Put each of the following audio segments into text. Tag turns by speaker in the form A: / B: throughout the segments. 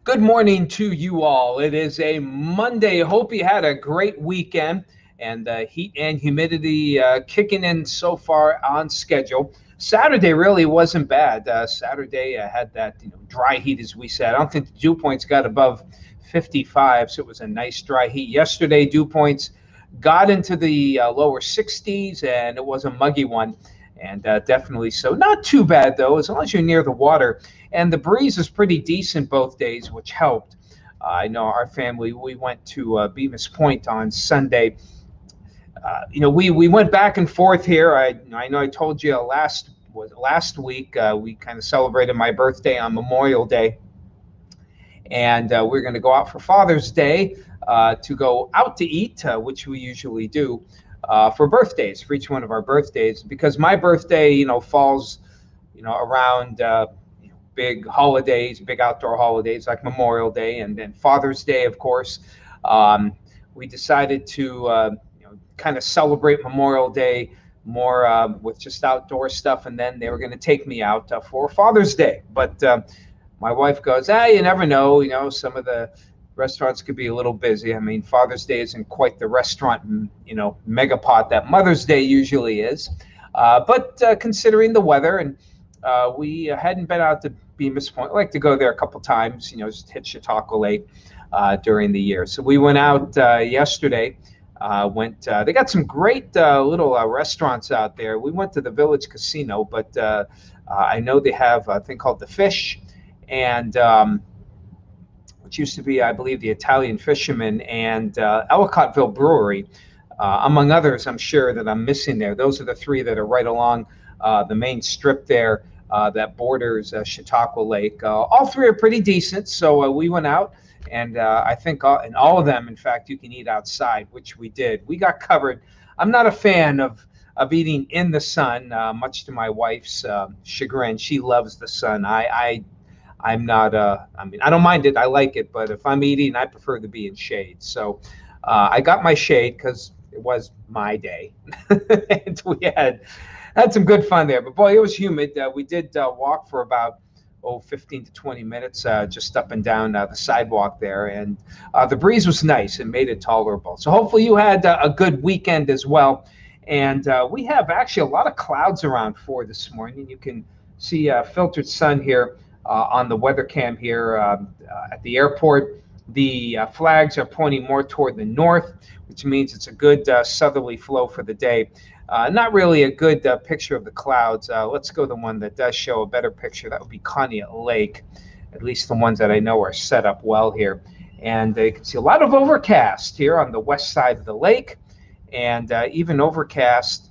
A: Good morning to you all. It is a Monday. Hope you had a great weekend, and heat and humidity kicking in so far on schedule. Saturday really wasn't bad. Saturday had that dry heat, as we said. I don't think the dew points got above 55, so it was a nice dry heat. Yesterday, dew points got into the lower 60s, and it was a muggy one, and definitely so. Not too bad though, as long as you're near the water. And the breeze was pretty decent both days, which helped. I know our family, we went to Bemis Point on Sunday. We went back and forth here. I know I told you last week we kind of celebrated my birthday on Memorial Day, and we're going to go out for Father's Day to go out to eat, which we usually do for birthdays, for each one of our birthdays, because my birthday, falls, around big holidays, big outdoor holidays like Memorial Day and then Father's Day, of course. We decided to kind of celebrate Memorial Day more with just outdoor stuff, and then they were going to take me out for Father's Day. But my wife goes, you never know, some of the restaurants could be a little busy. I mean, Father's Day isn't quite the restaurant, megapot that Mother's Day usually is. But considering the weather, and we hadn't been out to Bemis Point. I like to go there a couple times, just hit Chautauqua Lake during the year. So we went out yesterday. They got some great little restaurants out there. We went to the Village Casino, but I know they have a thing called the Fish, and which used to be, I believe, the Italian Fisherman, and Ellicottville Brewery, among others. I'm sure that I'm missing there. Those are the three that are right along the main strip there that borders Chautauqua Lake. All three are pretty decent, so we went out, and I think in all of them, in fact, you can eat outside, which we did. We got covered. I'm not a fan of eating in the sun, much to my wife's chagrin. She loves the sun. I'm not. I don't mind it. I like it, but if I'm eating, I prefer to be in shade. So I got my shade because it was my day, and we had some good fun there. But boy, it was humid. We did walk for about 15 to 20 minutes, just up and down the sidewalk there, and the breeze was nice and made it tolerable. So hopefully you had a good weekend as well. And we have actually a lot of clouds around for this morning. You can see filtered sun here on the weather cam here at the airport. The flags are pointing more toward the north, which means it's a good southerly flow for the day. Not really a good picture of the clouds. Let's go to the one that does show a better picture. That would be Conneaut Lake, at least the ones that I know are set up well here. And you can see a lot of overcast here on the west side of the lake, and even overcast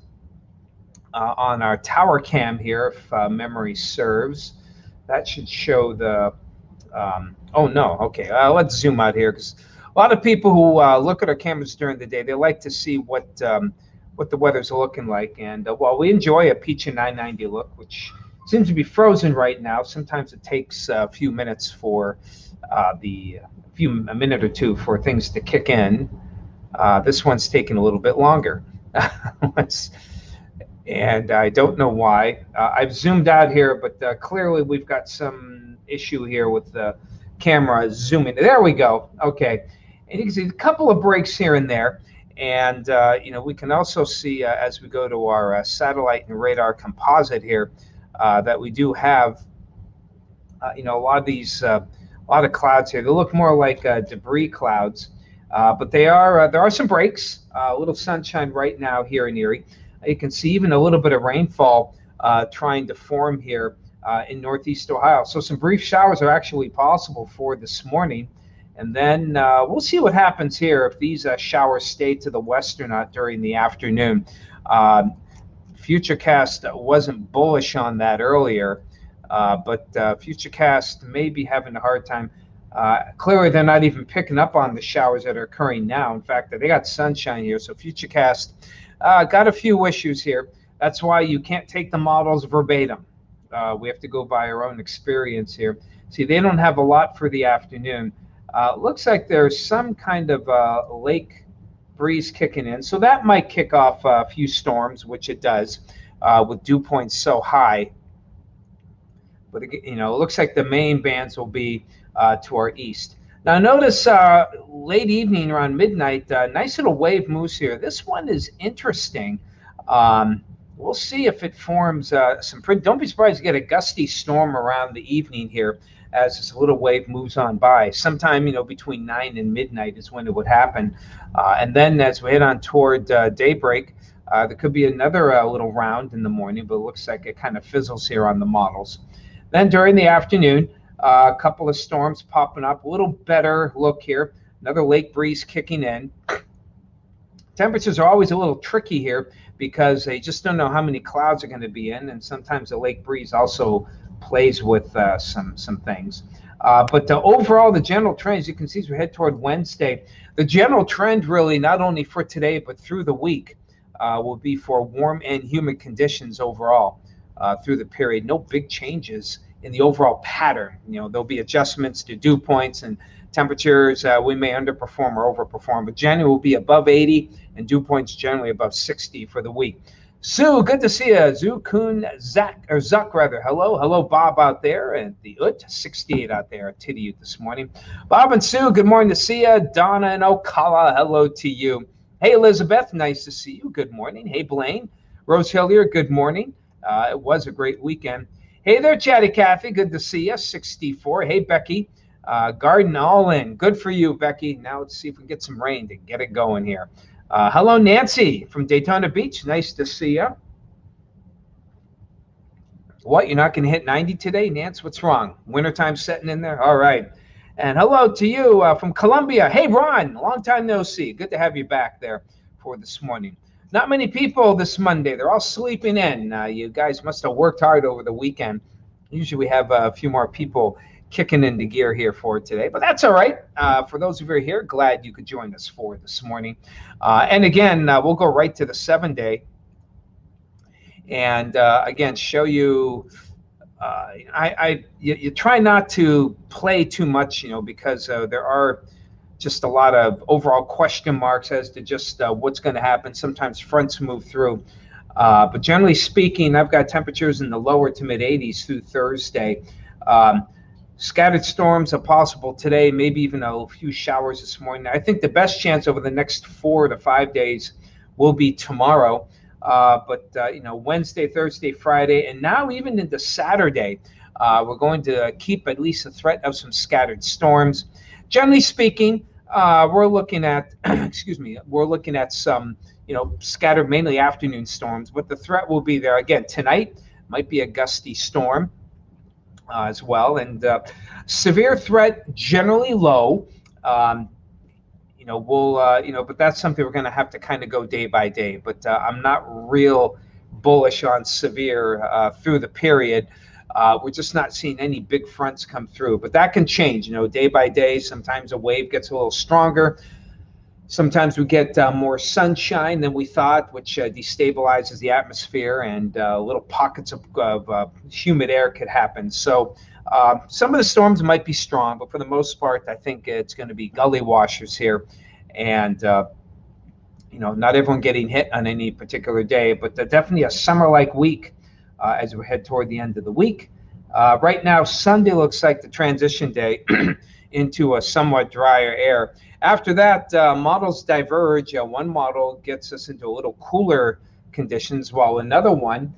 A: on our tower cam here, if memory serves. That should show the, oh no, okay, let's zoom out here, because a lot of people who look at our cameras during the day, they like to see what the weather's looking like. And while we enjoy a Peach and 990 look, which seems to be frozen right now, sometimes it takes a few minutes for a minute or two for things to kick in. This one's taking a little bit longer. And I don't know why. I've zoomed out here, but clearly we've got some issue here with the camera zooming. There we go. Okay. And you can see a couple of breaks here and there. And, we can also see as we go to our satellite and radar composite here that we do have, a lot of clouds here. They look more like debris clouds, but there are some breaks, a little sunshine right now here in Erie. You can see even a little bit of rainfall trying to form here in Northeast Ohio. So some brief showers are actually possible for this morning. And then we'll see what happens here if these showers stay to the west or not during the afternoon. FUTURECAST wasn't bullish on that earlier, but FUTURECAST may be having a hard time. Clearly, they're not even picking up on the showers that are occurring now. In fact, they got sunshine here. So FUTURECAST got a few issues here. That's why you can't take the models verbatim. We have to go by our own experience here. See, they don't have a lot for the afternoon. Looks like there's some kind of lake breeze kicking in. So that might kick off a few storms, which it does, with dew points so high. But it looks like the main bands will be to our east. Now notice late evening around midnight, nice little wave moves here. This one is interesting. Um, we'll see if it forms some pretty. Don't be surprised to get a gusty storm around the evening here as this little wave moves on by. Sometime between 9 and midnight is when it would happen, and then as we head on toward daybreak, there could be another little round in the morning, but it looks like it kind of fizzles here on the models. Then during the afternoon, a couple of storms popping up, a little better look here. Another lake breeze kicking in. Temperatures are always a little tricky here because they just don't know how many clouds are going to be in, and sometimes the lake breeze also plays with some things. But overall, the general trend, as you can see, as we head toward Wednesday, the general trend really, not only for today, but through the week, will be for warm and humid conditions overall through the period. No big changes in the overall pattern. There'll be adjustments to dew points and temperatures. We may underperform or overperform, but January will be above 80 and dew points generally above 60 for the week. Sue, good to see you. Zukun Zuck rather. Hello, Bob out there, and the 68 out there to you this morning. Bob and Sue, good morning to see you. Donna and Ocala, hello to you. Hey, Elizabeth, nice to see you. Good morning. Hey, Blaine. Rose Hillier, good morning. It was a great weekend. Hey there, Chatty Cathy. Good to see you. 64. Hey, Becky. Garden all in. Good for you, Becky. Now let's see if we can get some rain to get it going here. Hello, Nancy from Daytona Beach. Nice to see you. What, you're not going to hit 90 today, Nance? What's wrong? Wintertime setting in there? All right. And hello to you from Columbia. Hey, Ron, long time no see. Good to have you back there for this morning. Not many people this Monday. They're all sleeping in. You guys must have worked hard over the weekend. Usually we have a few more people kicking into gear here for today, but that's all right. For those of you who are here, glad you could join us for this morning. And again, we'll go right to the 7-day and again show you. You try not to play too much, because there are just a lot of overall question marks as to just what's going to happen. Sometimes fronts move through. But generally speaking, I've got temperatures in the lower to mid 80s through Thursday. Scattered storms are possible today, maybe even a few showers this morning. I think the best chance over the next 4 to 5 days will be tomorrow. But Wednesday, Thursday, Friday, and now even into Saturday, we're going to keep at least a threat of some scattered storms. Generally speaking, we're looking at, we're looking at some, scattered mainly afternoon storms, but the threat will be there. Again, tonight might be a gusty storm as well, and severe threat generally low. But that's something we're going to have to kind of go day by day. But I'm not real bullish on severe through the period. We're just not seeing any big fronts come through. But that can change, day by day. Sometimes a wave gets a little stronger. Sometimes we get more sunshine than we thought, which destabilizes the atmosphere, and little pockets of humid air could happen. So some of the storms might be strong, but for the most part, I think it's going to be gully washers here. And, not everyone getting hit on any particular day, but definitely a summer-like week as we head toward the end of the week. Right now, Sunday looks like the transition day into a somewhat drier air. After that, models diverge. One model gets us into a little cooler conditions, while another one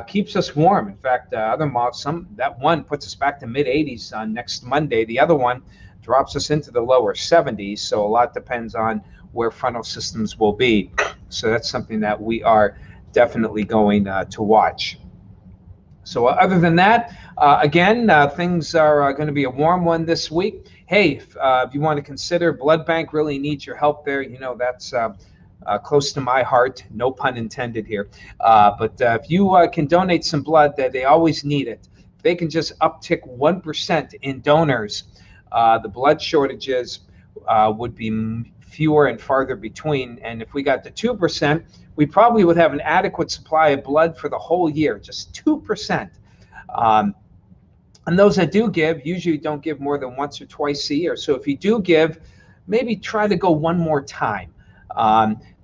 A: keeps us warm. In fact, other models, that one puts us back to mid 80s on next Monday. The other one drops us into the lower 70s. So a lot depends on where frontal systems will be. So that's something that we are definitely going to watch. So other than that, again, things are going to be a warm one this week. Hey, if you want to consider, blood bank really needs your help there. That's close to my heart, no pun intended here. But if you can donate some blood, they always need it. If they can just uptick 1% in donors, the blood shortages would be fewer and farther between. And if we got to 2%, we probably would have an adequate supply of blood for the whole year, just 2%. And those that do give usually don't give more than once or twice a year. So if you do give, maybe try to go one more time.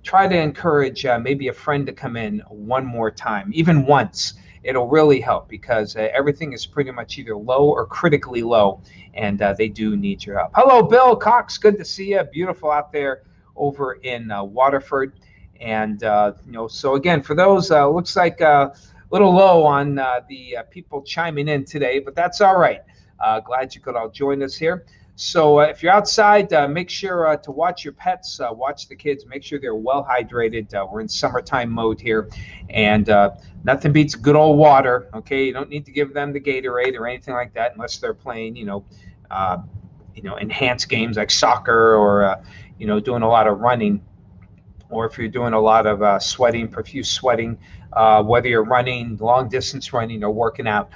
A: Try to encourage maybe a friend to come in one more time, even once. it'll really help, because everything is pretty much either low or critically low, and they do need your help. Hello, Bill Cox. Good to see you. Beautiful out there over in Waterford. And, so again, for those, looks like a little low on the people chiming in today, but that's all right. Glad you could all join us here. So if you're outside, make sure to watch your pets, watch the kids, make sure they're well hydrated. We're in summertime mode here, and nothing beats good old water. Okay, you don't need to give them the Gatorade or anything like that unless they're playing, enhanced games like soccer, or doing a lot of running, or if you're doing a lot of sweating, profuse sweating, whether you're running, long distance running, or working out,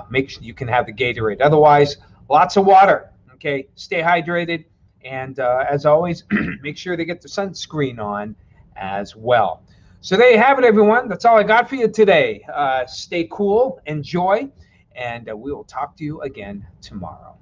A: make sure you can have the Gatorade. Otherwise, lots of water. Okay, stay hydrated, and as always, make sure they get the sunscreen on as well. So there you have it, everyone. That's all I got for you today. Stay cool, enjoy, and we will talk to you again tomorrow.